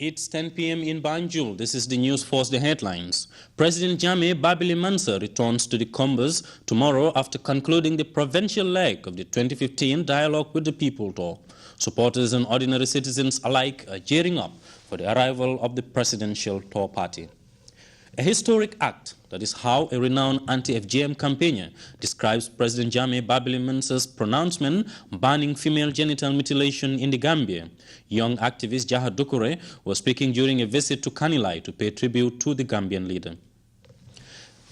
It's 10 p.m. in Banjul. This is the news force, the headlines. President Jammeh Babili Mansa returns to the Combers tomorrow after concluding the provincial leg of the 2015 Dialogue with the People tour. Supporters and ordinary citizens alike are gearing up for the arrival of the presidential tour party. A historic act, that is how a renowned anti-FGM campaigner describes President Jammeh Babili Mansa's pronouncement banning female genital mutilation in the Gambia. Young activist Jaha Dukure was speaking during a visit to Kanilai to pay tribute to the Gambian leader.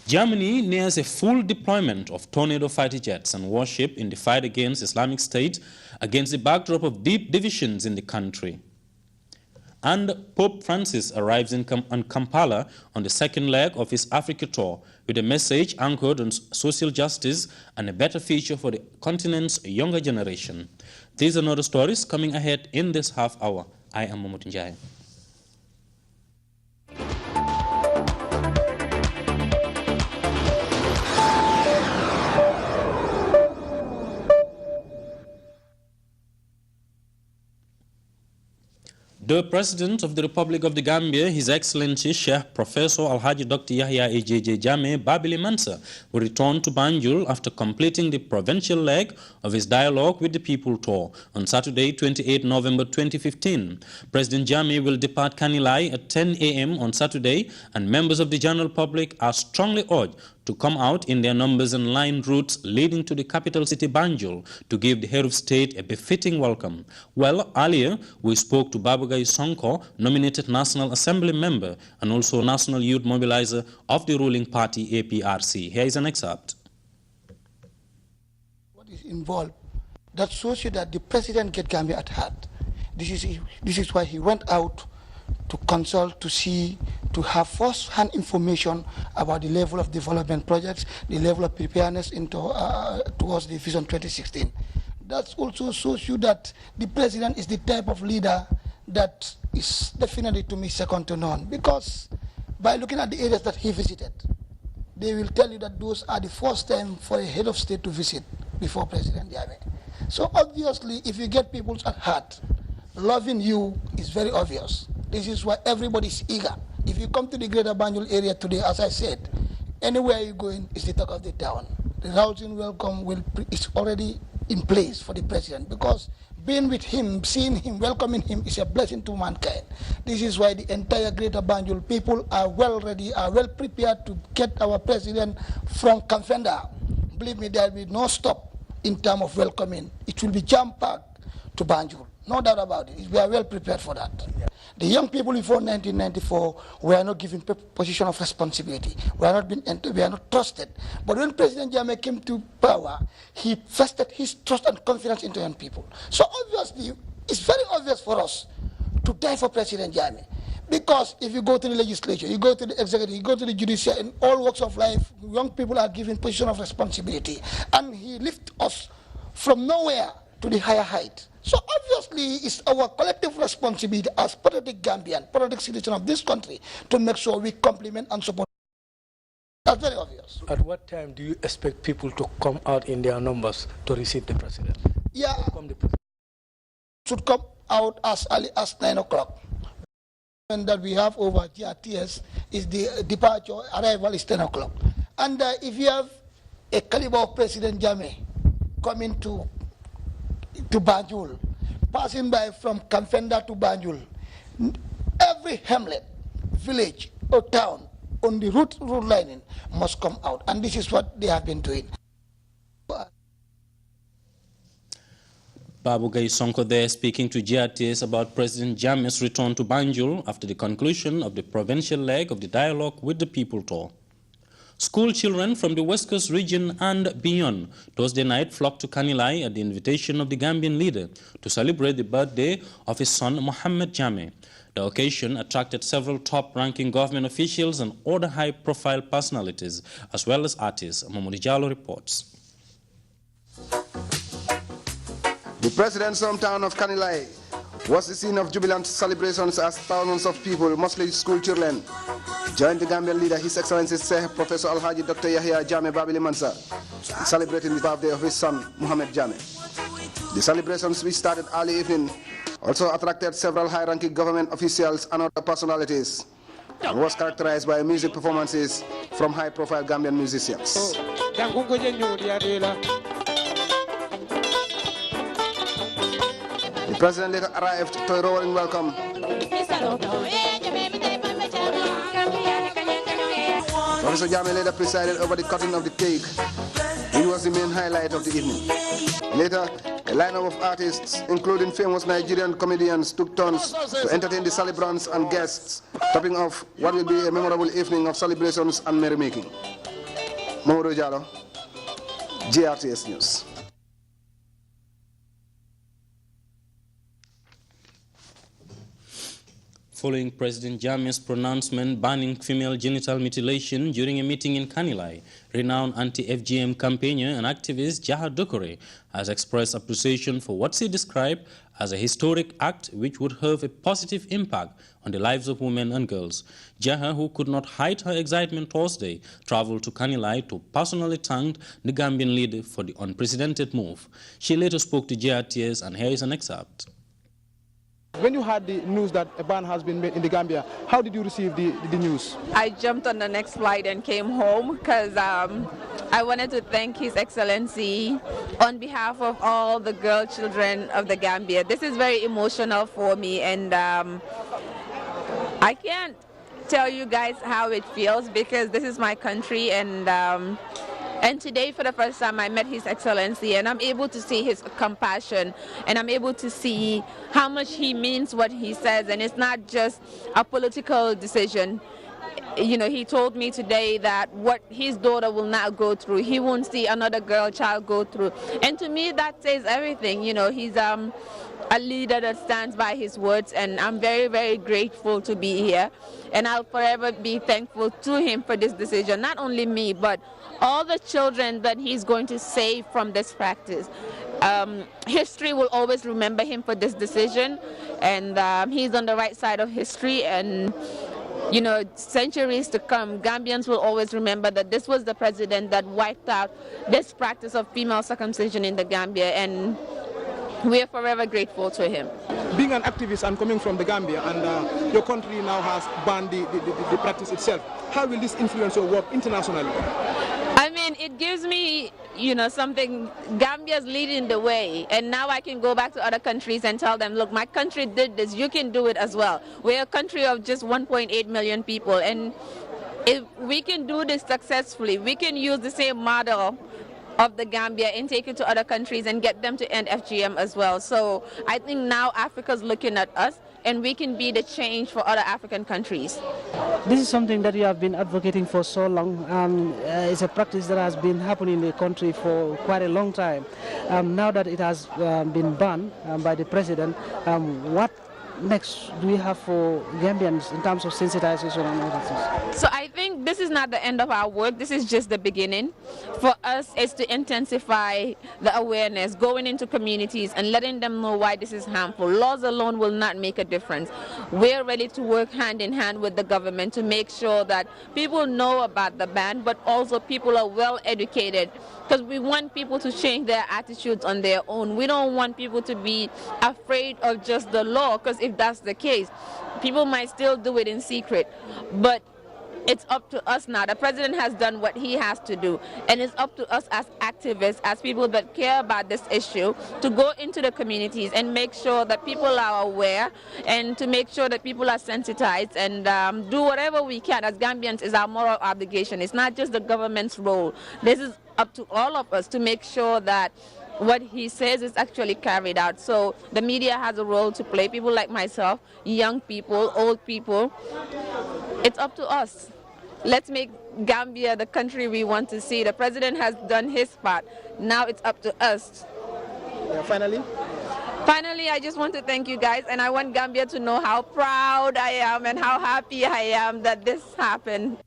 Germany nears a full deployment of Tornado fighter jets and warship in the fight against Islamic State against the backdrop of deep divisions in the country. And Pope Francis arrives in Kampala on the second leg of his Africa tour with a message anchored on social justice and a better future for the continent's younger generation. These and other stories coming ahead in this half hour. I am Momotu Njai. The President of the Republic of the Gambia, His Excellency Sheikh Professor Alhaji Dr. Yahya AJJ Jammeh Babili Mansa, will return to Banjul after completing the provincial leg of his Dialogue with the People tour on Saturday, 28 November 2015. President Jammeh will depart Kanilai at 10 a.m. on Saturday, and members of the general public are strongly urged to come out in their numbers and line routes leading to the capital city Banjul to give the head of state a befitting welcome. Well, earlier we spoke to Babugai Sonko, nominated National Assembly member and also National Youth Mobilizer of the ruling party APRC. Here is an excerpt. What is involved, that shows you that the president gets Gambia at heart. This is why he went out to consult, to see, to have first-hand information about the level of development projects, the level of preparedness towards the Vision 2016. That also shows you that the president is the type of leader that is definitely, to me, second to none. Because by looking at the areas that he visited, they will tell you that those are the first time for a head of state to visit before President Jammeh. So obviously, if you get people at heart, loving you is very obvious. This is why everybody is eager. If you come to the greater Banjul area today, as I said, anywhere you go in is the talk of the town. The rousing welcome is already in place for the president, because being with him, seeing him, welcoming him is a blessing to mankind. This is why the entire greater Banjul people are well ready, are well prepared to get our president from Kamfenda. Believe me, there will be no stop in terms of welcoming. It will be jam-packed to Banjul. No doubt about it. We are well prepared for that. Yeah. The young people before 1994 were not given position of responsibility. We are not trusted. But when President Jammeh came to power, he vested his trust and confidence into young people. So obviously, it's very obvious for us to die for President Jammeh. Because if you go to the legislature, you go to the executive, you go to the judiciary, in all walks of life, young people are given position of responsibility. And he lifted us from nowhere to the higher height. So obviously, it's our collective responsibility as patriotic Gambian, patriotic citizens of this country, to make sure we complement and support. That's very obvious. At what time do you expect people to come out in their numbers to receive the president? Yeah, should come out as early as 9 o'clock. And that we have over GRTS is the departure, arrival is 10 o'clock. And if you have a caliber of President Jammeh coming to Banjul, passing by from Kamfenda to Banjul, every hamlet, village or town on the route lining must come out, and this is what they have been doing. Babugai Sonko there speaking to GRTS about President Jammeh's return to Banjul after the conclusion of the provincial leg of the Dialogue with the People tour. School children from the West Coast region and beyond Thursday night flocked to Kanilai at the invitation of the Gambian leader to celebrate the birthday of his son Mohammed Jammeh. The occasion attracted several top-ranking government officials and other high-profile personalities, as well as artists. Mamoudi Jallo reports. The president's hometown of Kanilai was the scene of jubilant celebrations as thousands of people, mostly school children, joined the Gambian leader, His Excellency Sheikh Professor Alhaji Dr. Yahya Jammeh Babili Mansa, celebrating the birthday of his son, Mohammed Jammeh. The celebrations, which started early evening, also attracted several high-ranking government officials and other personalities, and was characterized by music performances from high-profile Gambian musicians. The president later arrived to a roaring welcome. Professor Jammeh later presided over the cutting of the cake. It was the main highlight of the evening. Later, a lineup of artists, including famous Nigerian comedians, took turns to entertain the celebrants and guests, topping off what will be a memorable evening of celebrations and merrymaking. Mamoudou Jallow, GRTS News. Following President Jammeh's pronouncement banning female genital mutilation during a meeting in Kanilai, renowned anti-FGM campaigner and activist Jaha Dokore has expressed appreciation for what she described as a historic act which would have a positive impact on the lives of women and girls. Jaha, who could not hide her excitement Thursday, traveled to Kanilai to personally thank the Gambian leader for the unprecedented move. She later spoke to GRTS, and here is an excerpt. When you heard the news that a ban has been made in the Gambia, how did you receive the news? I jumped on the next flight and came home because I wanted to thank His Excellency on behalf of all the girl children of the Gambia. This is very emotional for me, and I can't tell you guys how it feels because this is my country, and today, for the first time, I met His Excellency, and I'm able to see his compassion, and I'm able to see how much he means what he says, and it's not just a political decision. You know, he told me today that what his daughter will not go through, he won't see another girl child go through. And to me, that says everything. You know, he's a leader that stands by his words, and I'm very, very grateful to be here. And I'll forever be thankful to him for this decision, not only me, but all the children that he's going to save from this practice. History will always remember him for this decision, and he's on the right side of history, and you know, centuries to come, Gambians will always remember that this was the president that wiped out this practice of female circumcision in the Gambia, and we are forever grateful to him. Being an activist and coming from the Gambia, and your country now has banned the practice itself, how will this influence your work internationally? I mean, it gives me, you know, something. Gambia's leading the way, and now I can go back to other countries and tell them, look, my country did this, you can do it as well. We're a country of just 1.8 million people, and if we can do this successfully, we can use the same model of the Gambia and take it to other countries and get them to end FGM as well. So I think now Africa's looking at us, and we can be the change for other African countries. This is something that we have been advocating for so long. It's a practice that has been happening in the country for quite a long time. Now that it has been banned by the president, what next do we have for Gambians in terms of sensitization and other things? So I think this is not the end of our work. This is just the beginning. For us, it's to intensify the awareness, going into communities and letting them know why this is harmful. Laws alone will not make a difference. We're ready to work hand in hand with the government to make sure that people know about the ban, but also people are well educated, because we want people to change their attitudes on their own. We don't want people to be afraid of just the law, because if that's the case, people might still do it in secret. But it's up to us now. The president has done what he has to do, and it's up to us as activists, as people that care about this issue, to go into the communities and make sure that people are aware, and to make sure that people are sensitized, and do whatever we can as Gambians is our moral obligation. It's not just the government's role. This is up to all of us to make sure that what he says is actually carried out. So the media has a role to play, people like myself, young people, old people. It's up to us. Let's make Gambia the country we want to see. The president has done his part. Now it's up to us. Finally, I just want to thank you guys, and I want Gambia to know how proud I am and how happy I am that this happened.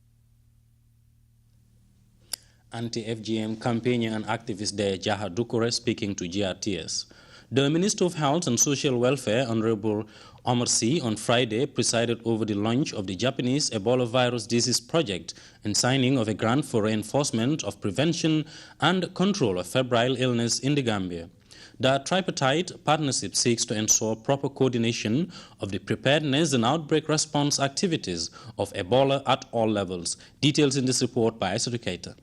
Anti-FGM campaigner and activist there, Jaha Dokore, speaking to GRTS. The Minister of Health and Social Welfare, Honorable Omar Sy, on Friday presided over the launch of the Japanese Ebola virus disease project and signing of a grant for reinforcement of prevention and control of febrile illness in the Gambia. The tripartite partnership seeks to ensure proper coordination of the preparedness and outbreak response activities of Ebola at all levels. Details in this report by Educator.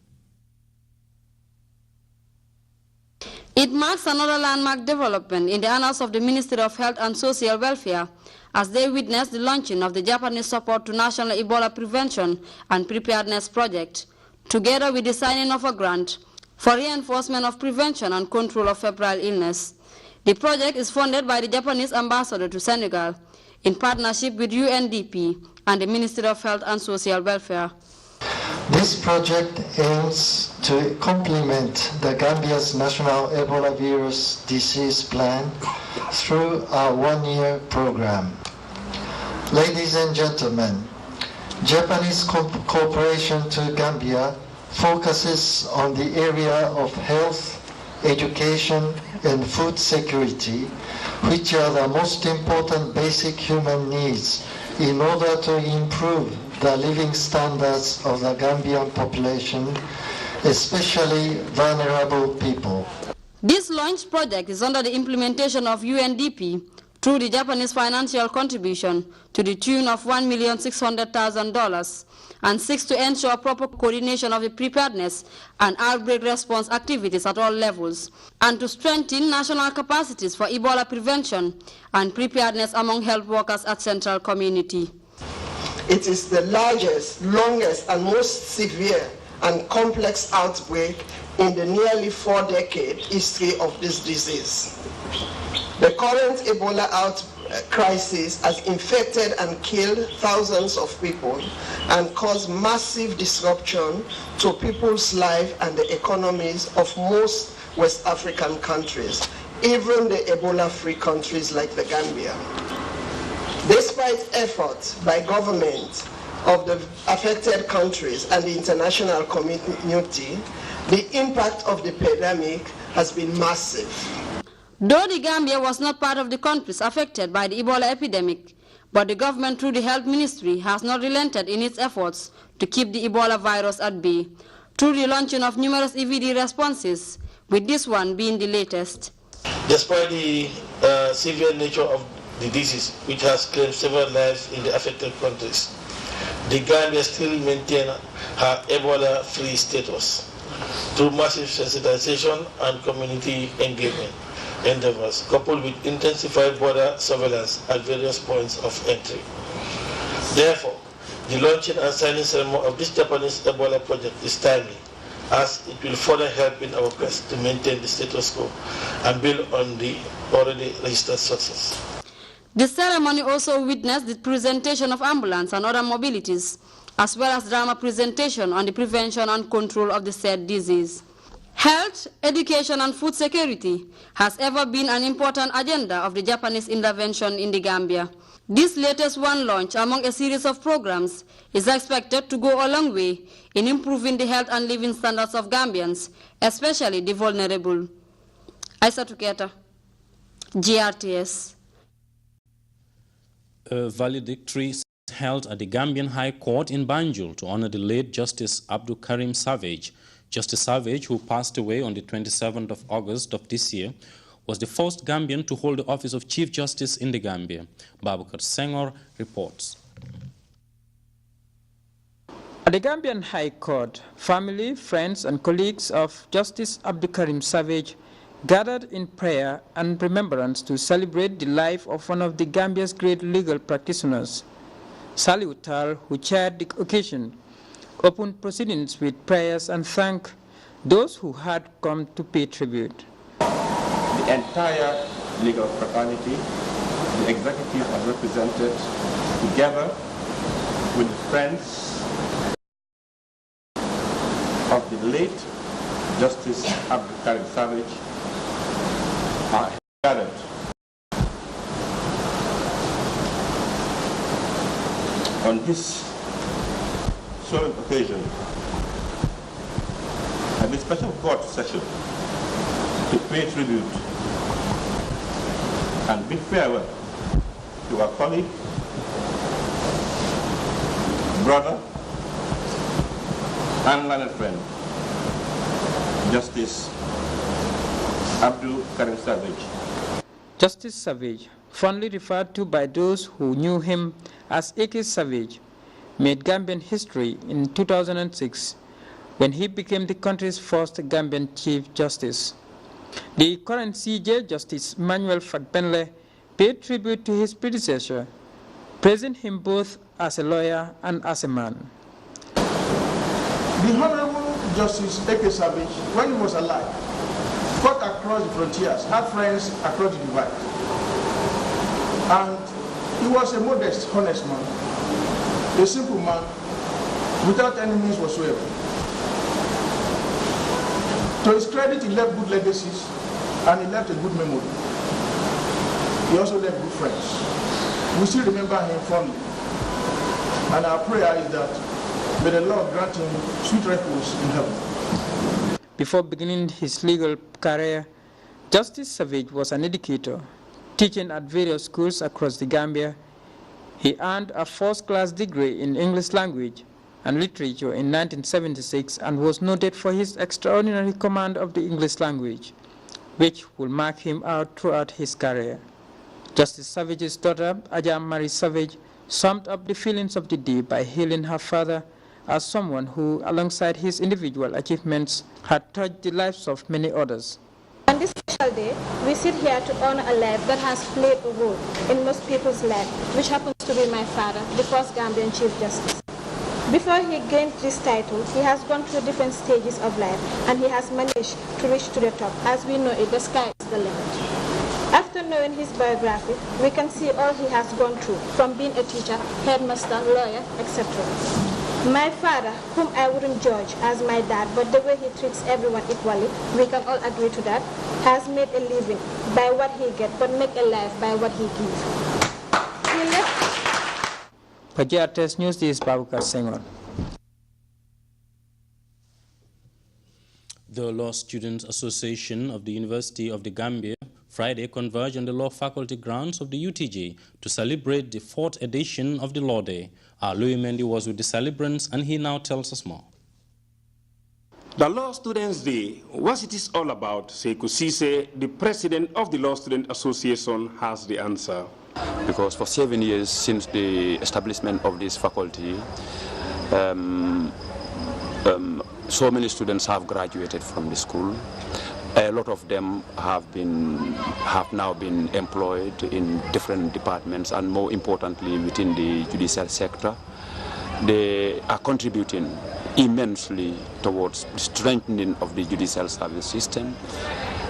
It marks another landmark development in the annals of the Ministry of Health and Social Welfare as they witness the launching of the Japanese support to National Ebola Prevention and Preparedness Project, together with the signing of a grant for reinforcement of prevention and control of febrile illness. The project is funded by the Japanese ambassador to Senegal in partnership with UNDP and the Ministry of Health and Social Welfare. This project aims to complement the Gambia's national Ebola virus disease plan through a one-year program. Ladies and gentlemen, Japanese cooperation to Gambia focuses on the area of health, education, and food security, which are the most important basic human needs in order to improve the living standards of the Gambian population, especially vulnerable people. This launch project is under the implementation of UNDP through the Japanese financial contribution to the tune of $1,600,000 and seeks to ensure proper coordination of the preparedness and outbreak response activities at all levels, and to strengthen national capacities for Ebola prevention and preparedness among health workers at Central Community. It is the largest, longest, and most severe and complex outbreak in the nearly 4-decade history of this disease. The current Ebola crisis has infected and killed thousands of people and caused massive disruption to people's lives and the economies of most West African countries, even the Ebola-free countries like the Gambia. Despite efforts by governments of the affected countries and the international community, the impact of the pandemic has been massive. Though the Gambia was not part of the countries affected by the Ebola epidemic, but the government through the Health Ministry has not relented in its efforts to keep the Ebola virus at bay, through the launching of numerous EVD responses, with this one being the latest. Despite the severe nature of the disease, which has claimed several lives in the affected countries, the Gambia still maintains her Ebola-free status through massive sensitization and community engagement endeavors, coupled with intensified border surveillance at various points of entry. Therefore, the launching and signing ceremony of this Japanese Ebola project is timely, as it will further help in our quest to maintain the status quo and build on the already registered success. The ceremony also witnessed the presentation of ambulance and other mobilities, as well as drama presentation on the prevention and control of the said disease. Health, education, and food security has ever been an important agenda of the Japanese intervention in the Gambia. This latest one launch among a series of programs is expected to go a long way in improving the health and living standards of Gambians, especially the vulnerable. Aissatou Keita, GRTS. A valedictory held at the Gambian High Court in Banjul to honor the late Justice Abdul Karim Savage. Justice Savage, who passed away on the 27th of August of this year, was the first Gambian to hold the office of Chief Justice in the Gambia. Babakar Senghor reports. At the Gambian High Court, family, friends, and colleagues of Justice Abdul Karim Savage gathered in prayer and remembrance to celebrate the life of one of the Gambia's great legal practitioners. Saliu Tal, who chaired the occasion, opened proceedings with prayers and thanked those who had come to pay tribute. The entire legal fraternity, the executive has represented, together with the friends of the late Justice Abdul Karim Savage, are gathered on this solemn occasion at this special court session to pay tribute and bid farewell to our colleague, brother, and learned friend, Justice Abdul Karim Savage. Justice Savage, fondly referred to by those who knew him as A.K. Savage, made Gambian history in 2006 when he became the country's first Gambian Chief Justice. The current CJ Justice Manuel Fatbenle paid tribute to his predecessor, praising him both as a lawyer and as a man. The Honorable Justice A.K. Savage, when he was alive, fought across the frontiers, had friends across the divide. And he was a modest, honest man, a simple man, without enemies whatsoever. To his credit, he left good legacies and he left a good memory. He also left good friends. We still remember him fondly. And our prayer is that may the Lord grant him sweet repose in heaven. Before beginning his legal career, Justice Savage was an educator, teaching at various schools across the Gambia. He earned a first-class degree in English language and literature in 1976 and was noted for his extraordinary command of the English language, which will mark him out throughout his career. Justice Savage's daughter, Ajam Marie Savage, summed up the feelings of the day by hailing her father as someone who, alongside his individual achievements, had touched the lives of many others. On this special day, we sit here to honor a life that has played a role in most people's life, which happens to be my father, the first Gambian Chief Justice. Before he gained this title, he has gone through different stages of life, and he has managed to reach to the top. As we know it, the sky is the limit. After knowing his biography, we can see all he has gone through, from being a teacher, headmaster, lawyer, etc. My father, whom I wouldn't judge as my dad, but the way he treats everyone equally, we can all agree to that, has made a living by what he gets, but make a life by what he gives. He left. Grts News, this is Babukar Senghor. The Law Students Association of the University of the Gambia Friday converged on the law faculty grounds of the UTG to celebrate the 4th edition of the Law Day. Our Louis Mendy was with the celebrants and he now tells us more. The Law Students' Day, what it is all about, Sekou Cisse, the president of the Law Student Association, has the answer. Because for 7 years since the establishment of this faculty, so many students have graduated from the school. A lot of them have now been employed in different departments, and more importantly within the judicial sector. They are contributing immensely towards the strengthening of the judicial service system,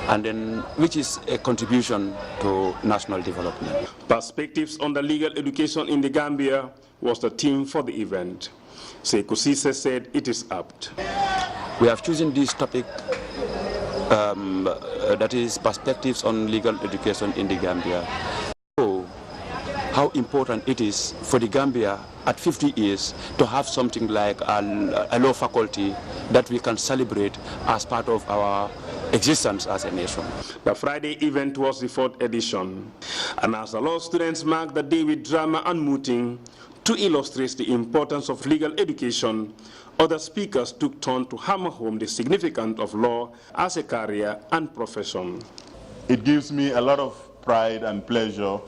and then which is a contribution to national development. Perspectives on the legal education in the Gambia was the theme for the event. Sekou Cisse said it is apt. We have chosen this topic, that is perspectives on legal education in the Gambia. So, how important it is for the Gambia at 50 years to have something like a law faculty that we can celebrate as part of our existence as a nation. The Friday event was the 4th edition, and as the law students marked the day with drama and mooting to illustrate the importance of legal education, other speakers took turn to hammer home the significance of law as a career and profession. It gives me a lot of pride and pleasure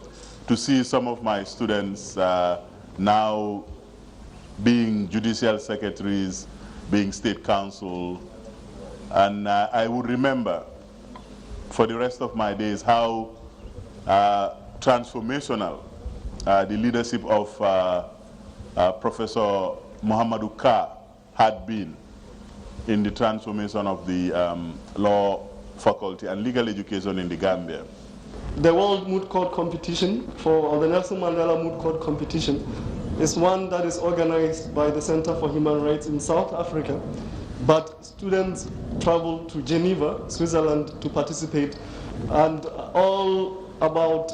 to see some of my students now being judicial secretaries, being state counsel, and I would remember for the rest of my days how transformational the leadership of Professor Muhammadu Ka had been in the transformation of the law faculty and legal education in the Gambia. The World Moot Court Competition, or the Nelson Mandela Moot Court Competition, is one that is organized by the Center for Human Rights in South Africa. But students travel to Geneva, Switzerland, to participate, and all about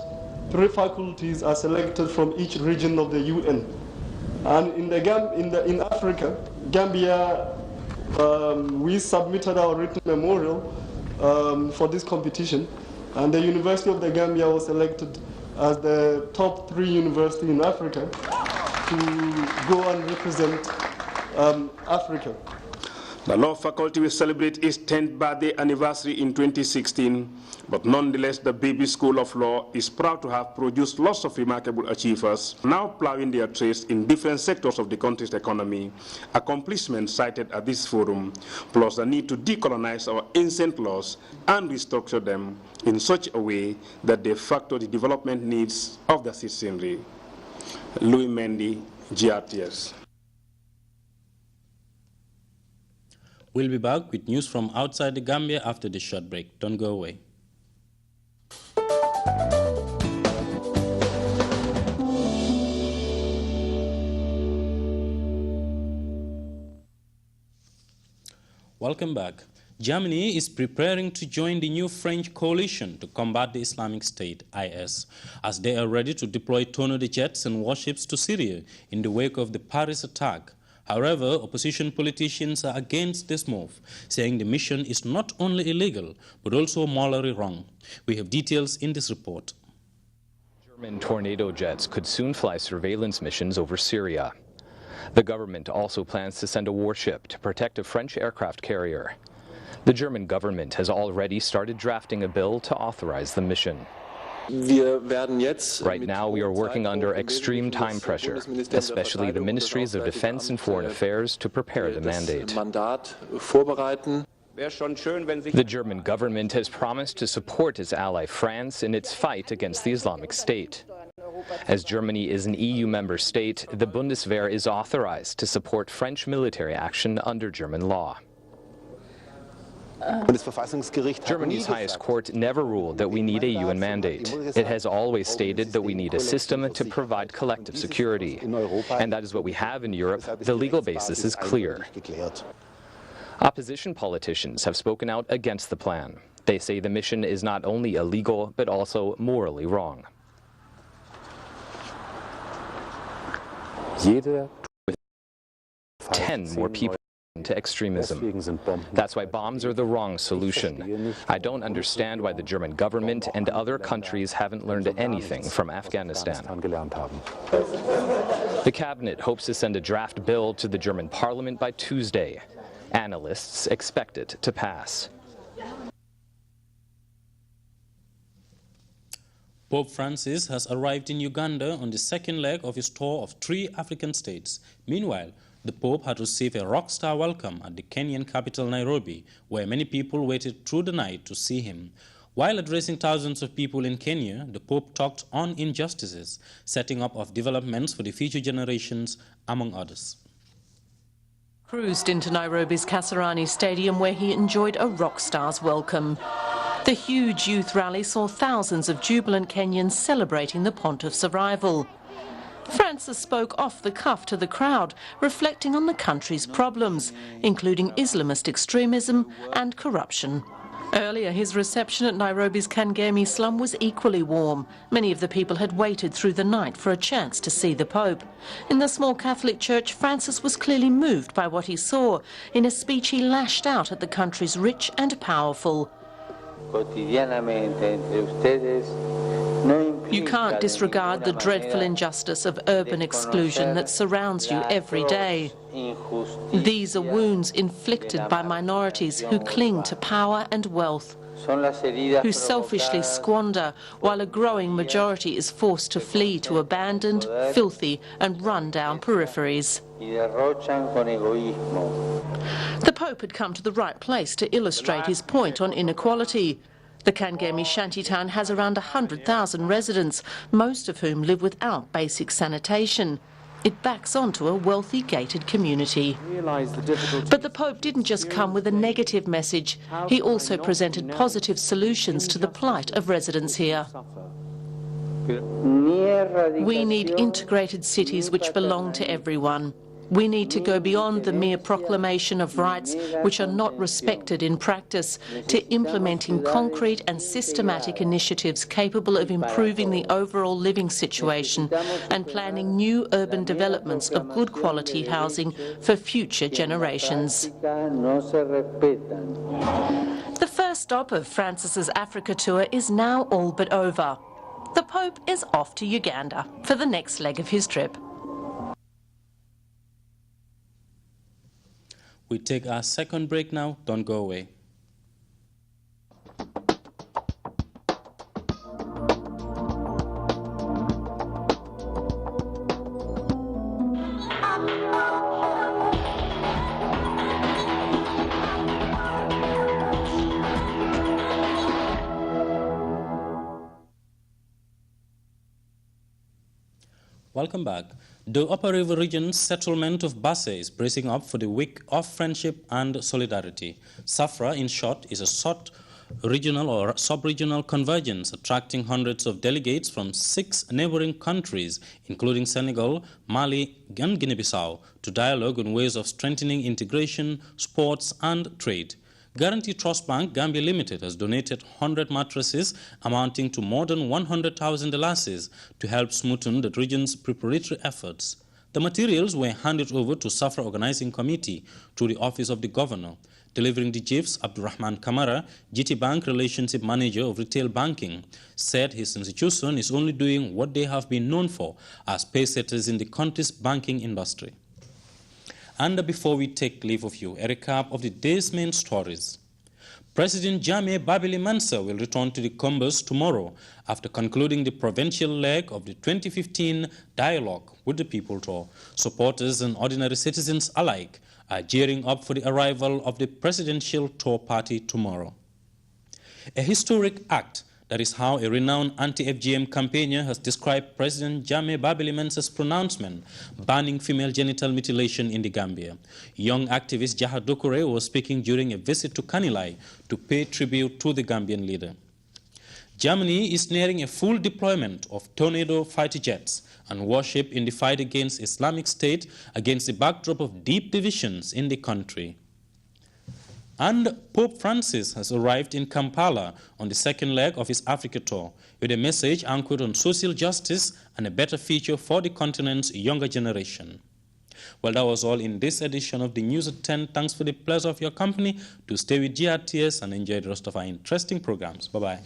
3 faculties are selected from each region of the UN. And in Africa, Gambia, we submitted our written memorial for this competition, and the University of the Gambia was selected as the top 3 university in Africa to go and represent Africa. The law faculty will celebrate its 10th birthday anniversary in 2016, but nonetheless the Baby School of Law is proud to have produced lots of remarkable achievers, now plowing their trades in different sectors of the country's economy, accomplishments cited at this forum, plus the need to decolonize our ancient laws and restructure them in such a way that they factor the development needs of the citizenry. Louis Mendy, GRTS. We'll be back with news from outside the Gambia after this short break. Don't go away. Welcome back. Germany is preparing to join the new French coalition to combat the Islamic State, IS, as they are ready to deploy Tornado jets and warships to Syria in the wake of the Paris attack. However, opposition politicians are against this move, saying the mission is not only illegal, but also morally wrong. We have details in this report. German Tornado jets could soon fly surveillance missions over Syria. The government also plans to send a warship to protect a French aircraft carrier. The German government has already started drafting a bill to authorize the mission. Right now, we are working under extreme time pressure, especially the Ministries of Defense and Foreign Affairs, to prepare the mandate. The German government has promised to support its ally France in its fight against the Islamic State. As Germany is an EU member state, the Bundeswehr is authorized to support French military action under German law. Germany's highest court never ruled that we need a UN mandate. It has always stated that we need a system to provide collective security. And that is what we have in Europe. The legal basis is clear. Opposition politicians have spoken out against the plan. They say the mission is not only illegal, but also morally wrong. 10 more people to extremism. That's why bombs are the wrong solution. I don't understand why the German government and other countries haven't learned anything from Afghanistan. The cabinet hopes to send a draft bill to the German parliament by Tuesday. Analysts expect it to pass. Pope Francis has arrived in Uganda on the second leg of his tour of 3 African states. Meanwhile, the Pope had received a rock-star welcome at the Kenyan capital Nairobi, where many people waited through the night to see him. While addressing thousands of people in Kenya, the Pope talked on injustices, setting up of developments for the future generations, among others. Cruised into Nairobi's Kasarani Stadium, where he enjoyed a rock star's welcome. The huge youth rally saw thousands of jubilant Kenyans celebrating the pontiff's arrival. Francis spoke off the cuff to the crowd, reflecting on the country's problems, including Islamist extremism and corruption. Earlier, his reception at Nairobi's Kangemi slum was equally warm. Many of the people had waited through the night for a chance to see the Pope. In the small Catholic church, Francis was clearly moved by what he saw. In a speech, he lashed out at the country's rich and powerful. You can't disregard the dreadful injustice of urban exclusion that surrounds you every day. These are wounds inflicted by minorities who cling to power and wealth, who selfishly squander while a growing majority is forced to flee to abandoned, filthy and run-down peripheries. The Pope had come to the right place to illustrate his point on inequality. The Kangemi shantytown has around 100,000 residents, most of whom live without basic sanitation. It backs onto a wealthy gated community. But the Pope didn't just come with a negative message. He also presented positive solutions to the plight of residents here. We need integrated cities which belong to everyone. We need to go beyond the mere proclamation of rights which are not respected in practice to implementing concrete and systematic initiatives capable of improving the overall living situation and planning new urban developments of good quality housing for future generations. The first stop of Francis's Africa tour is now all but over. The Pope is off to Uganda for the next leg of his trip. We take our second break now. Don't go away. Welcome back. The Upper River Region's settlement of Basse is bracing up for the week of friendship and solidarity. SAFRA, in short, is a regional or sub-regional convergence attracting hundreds of delegates from 6 neighboring countries, including Senegal, Mali, and Guinea-Bissau, to dialogue on ways of strengthening integration, sports, and trade. Guarantee Trust Bank Gambia Limited has donated 100 mattresses amounting to more than $100,000 to help smoothen the region's preparatory efforts. The materials were handed over to SAFRA Organizing Committee through the Office of the Governor. Delivering the gifts, Abdurrahman Kamara, GT Bank Relationship Manager of Retail Banking, said his institution is only doing what they have been known for as pacesetters in the country's banking industry. And before we take leave of you, a recap of the day's main stories. President Jammeh Babili Mansa will return to the Combos tomorrow after concluding the provincial leg of the 2015 Dialogue with the People Tour. Supporters and ordinary citizens alike are gearing up for the arrival of the presidential tour party tomorrow. A historic act. That is how a renowned anti-FGM campaigner has described President Jammeh Babili Mansa's pronouncement banning female genital mutilation in the Gambia. Young activist Jaha Dokure was speaking during a visit to Kanilai to pay tribute to the Gambian leader. Germany is nearing a full deployment of Tornado fighter jets and warship in the fight against Islamic State against the backdrop of deep divisions in the country. And Pope Francis has arrived in Kampala on the second leg of his Africa tour with a message anchored on social justice and a better future for the continent's younger generation. Well, that was all in this edition of the News at 10. Thanks for the pleasure of your company. Do stay with GRTS and enjoy the rest of our interesting programs. Bye-bye.